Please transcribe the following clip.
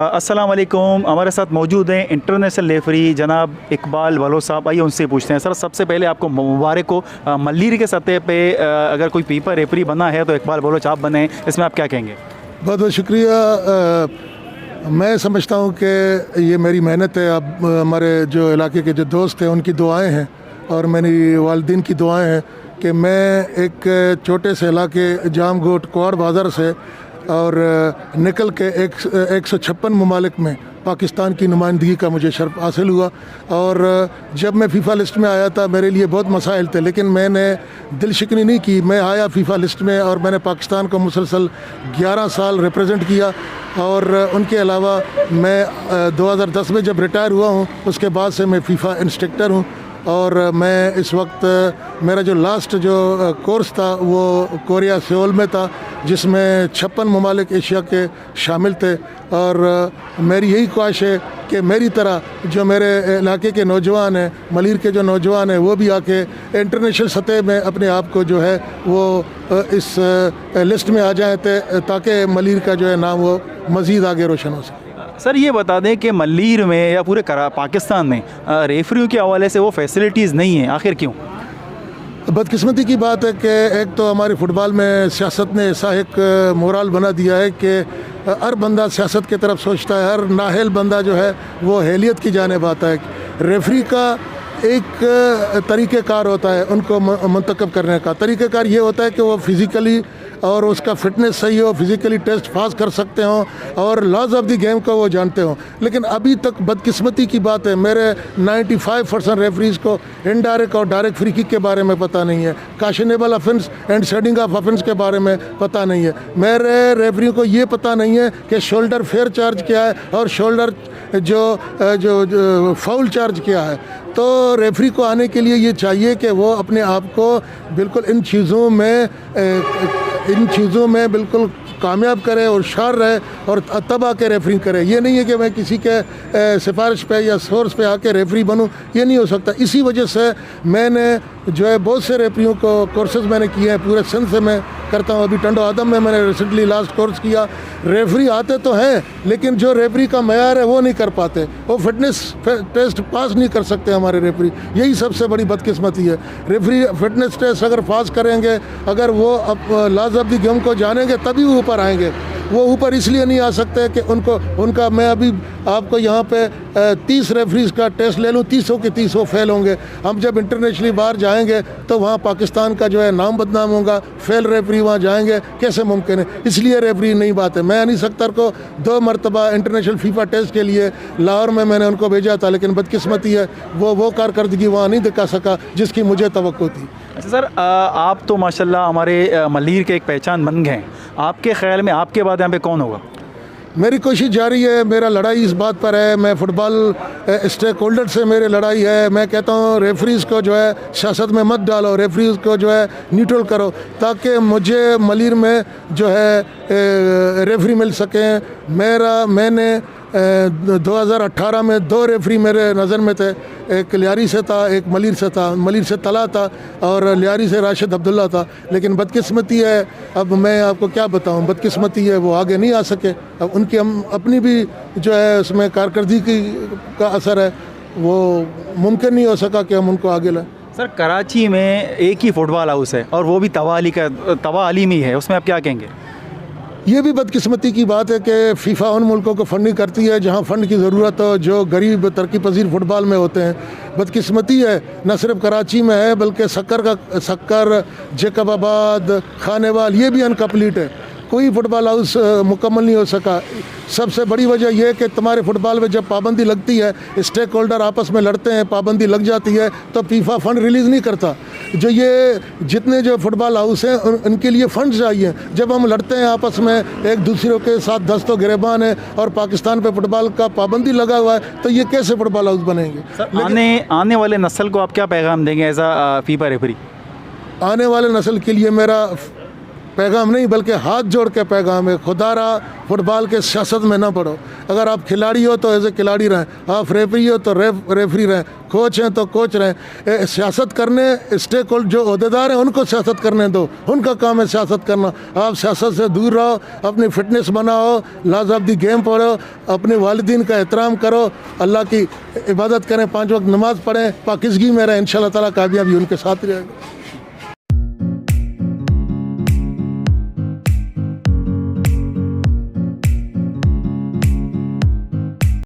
अस्सलाम वालेकुम। हमारे साथ मौजूद हैं इंटरनेशनल रेफरी जनाब इकबाल बलोच साहब। आइए उनसे पूछते हैं। सर, सबसे पहले आपको मुबारक हो, मल्लीर के सतह पे अगर कोई फीफा रेफरी बना है तो इकबाल बलोच आप बने, इसमें आप क्या कहेंगे? बहुत बहुत शुक्रिया। मैं समझता हूँ कि ये मेरी मेहनत है। अब हमारे जो इलाके के जो दोस्त हैं उनकी दुआएं हैं और मेरी वालिदैन की दुआएं हैं कि मैं एक छोटे से इलाके जामगोट क्वाड बाज़ार से और निकल के 156 ममालिक में पाकिस्तान की नुमाइंदगी का मुझे शर्फ हासिल हुआ। और जब मैं फ़ीफ़ा लिस्ट में आया था मेरे लिए बहुत मसाइल थे, लेकिन मैंने दिल शिकनी नहीं की। मैं आया फ़ीफ़ा लिस्ट में और मैंने पाकिस्तान को मुसलसल 11 साल रिप्रेजेंट किया। और उनके अलावा मैं 2010 में जब रिटायर हुआ हूँ उसके बाद से मैं फ़ीफ़ा इंस्ट्रक्टर हूँ। और मैं इस वक्त मेरा जो लास्ट जो कोर्स था वो कोरिया सियोल में था, जिसमें 56 ममालिक एशिया के शामिल थे। और मेरी यही ख्वाहिश है कि मेरी तरह जो मेरे इलाके के नौजवान हैं, मलीर के जो नौजवान हैं, वो भी आके इंटरनेशनल सतह में अपने आप को जो है वो इस लिस्ट में आ जाएँ ताकि मलीर का जो है नाम वो मज़ीद आगे रोशन हो सके। सर, ये बता दें कि मल्लीर में या पूरे पाकिस्तान में रेफरियों के हवाले से वो फैसिलिटीज़ नहीं हैं, आखिर क्यों? बदकिस्मती की बात है कि एक तो हमारे फ़ुटबॉल में सियासत ने ऐसा एक मोराल बना दिया है कि हर बंदा सियासत की तरफ सोचता है, हर नाहल बंदा जो है वो अहलियत की जानिब आता है। रेफरी का एक तरीक़ेकार होता है उनको मुंतखब करने का। तरीक़ेकार ये होता है कि वो फ़िज़िकली और उसका फ़िटनेस सही हो, फिज़िकली टेस्ट पास कर सकते हों और लॉज ऑफ द गेम को वो जानते हों। लेकिन अभी तक बदकिस्मती की बात है, मेरे 95% रेफरीज़ को इनडायरेक्ट और डायरेक्ट फ्री किक के बारे में पता नहीं है, cognizable offence and shedding of offence के बारे में पता नहीं है। मेरे रेफरियों को ये पता नहीं है कि शोल्डर फेयर चार्ज क्या है और शोल्डर जो फाउल चार्ज क्या है। तो रेफरी को आने के लिए ये चाहिए कि वो अपने आप को बिल्कुल इन चीज़ों में बिल्कुल कामयाब करे और शार रहे और तब आके रेफरी करे। ये नहीं है कि मैं किसी के सिफारिश पे या सोर्स पे आके रेफरी बनूं, ये नहीं हो सकता। इसी वजह से मैंने जो है बहुत से रेफरियों को कोर्सेज़ मैंने किए हैं, पूरे सिंध से मैं करता हूँ। अभी टंडो आदम में मैंने रिसेंटली लास्ट कोर्स किया। रेफरी आते तो हैं लेकिन जो रेफरी का मयार है वो नहीं कर पाते, वो फिटनेस टेस्ट पास नहीं कर सकते हमारे रेफरी। यही सबसे बड़ी बदकिस्मती है। रेफरी फिटनेस टेस्ट अगर पास करेंगे, अगर वो लॉज ऑफ द गेम को जानेंगे तभी वो ऊपर आएंगे। वो ऊपर इसलिए नहीं आ सकते कि उनका मैं अभी आपको यहाँ पे 30 रेफरीज का टेस्ट ले लूँ, 30 के 30 फेल होंगे। हम जब इंटरनेशनली बाहर जाएंगे तो वहाँ पाकिस्तान का जो है नाम बदनाम होगा। फेल रेफरी वहाँ जाएंगे कैसे मुमकिन है? इसलिए रेफरी नहीं बात है। मैं अनीस अख्तर को 2 मरतबा इंटरनेशनल फीफा टेस्ट के लिए लाहौर में मैंने उनको भेजा था, लेकिन बदकिस्मती है वो कारकर्दगी वहाँ नहीं दिखा सका जिसकी मुझे तवक्को थी। अच्छा सर, आप तो माशाल्लाह हमारे मल्लीर के एक पहचान बन गए। आपके ख्याल में आपके बाद यहाँ पे कौन होगा? मेरी कोशिश जारी है, मेरा लड़ाई इस बात पर है। मैं फुटबॉल स्टेक होल्डर से मेरी लड़ाई है। मैं कहता हूँ रेफरीज़ को जो है सियासत में मत डालो, रेफरीज़ को जो है न्यूट्रल करो ताकि मुझे मलीर में जो है रेफरी मिल सकें। मैंने 2018 में 2 रेफरी मेरे नज़र में थे। एक लियारी से था, एक मलीर से था। मलीर से तला था और लियारी से राशिद अब्दुल्ला था। लेकिन बदकिस्मती है, अब मैं आपको क्या बताऊं, बदकिस्मती है वो आगे नहीं आ सके। अब उनकी हम अपनी भी जो है उसमें कारकर्दगी का असर है, वो मुमकिन नहीं हो सका कि हम उनको आगे लाएं। सर, कराची में एक ही फुटबॉल हाउस है और वो भी तवा अली में है, उसमें आप क्या कहेंगे? ये भी बदकिस्मती की बात है कि फ़ीफ़ा उन मुल्कों को फंडिंग करती है जहाँ फ़ंड की ज़रूरत हो, जो गरीब तरक्की पजीर फुटबॉल में होते हैं। बदकिस्मती है न सिर्फ कराची में है बल्कि सक्कर, जैकबाबाद, खानेवाल ये भी अनकम्प्लीट है। कोई फुटबॉल हाउस मुकम्मल नहीं हो सका। सबसे बड़ी वजह यह है कि तुम्हारे फुटबॉल में जब पाबंदी लगती है, स्टेक होल्डर आपस में लड़ते हैं, पाबंदी लग जाती है तो फीफा फ़ंड रिलीज़ नहीं करता। जो ये जितने जो फुटबॉल हाउस हैं उनके लिए फ़ंड चाहिए। जब हम लड़ते हैं आपस में एक दूसरे के साथ दस्तो गिरेबान है और पाकिस्तान पे फुटबॉल का पाबंदी लगा हुआ है तो ये कैसे फुटबॉल हाउस बनेंगे? आने वाले नस्ल को आप क्या पैगाम देंगे एज आ फीफा रेफरी? आने वाले नस्ल के लिए मेरा पैगाम नहीं बल्कि हाथ जोड़ के पैगाम है, खुदारा फुटबॉल के सियासत में ना पड़ो। अगर आप खिलाड़ी हो तो एज ए खिलाड़ी रहें, आप रेफरी हो तो रेफरी रहें, कोच हैं तो कोच रहें। सियासत करने स्टेक होल्डर जो अहदेदार हैं उनको सियासत करने दो, उनका काम है सियासत करना। आप सियासत से दूर रहो, अपनी फिटनेस बनाओ, लॉज ऑफ द गेम पढ़ो, अपने वालिदीन का एहतराम करो, अल्लाह की इबादत करें, 5 वक्त नमाज़ पढ़ें, पाकिज़गी में रहें, इंशाअल्लाह ताला कामयाबी उनके साथ रहेगी।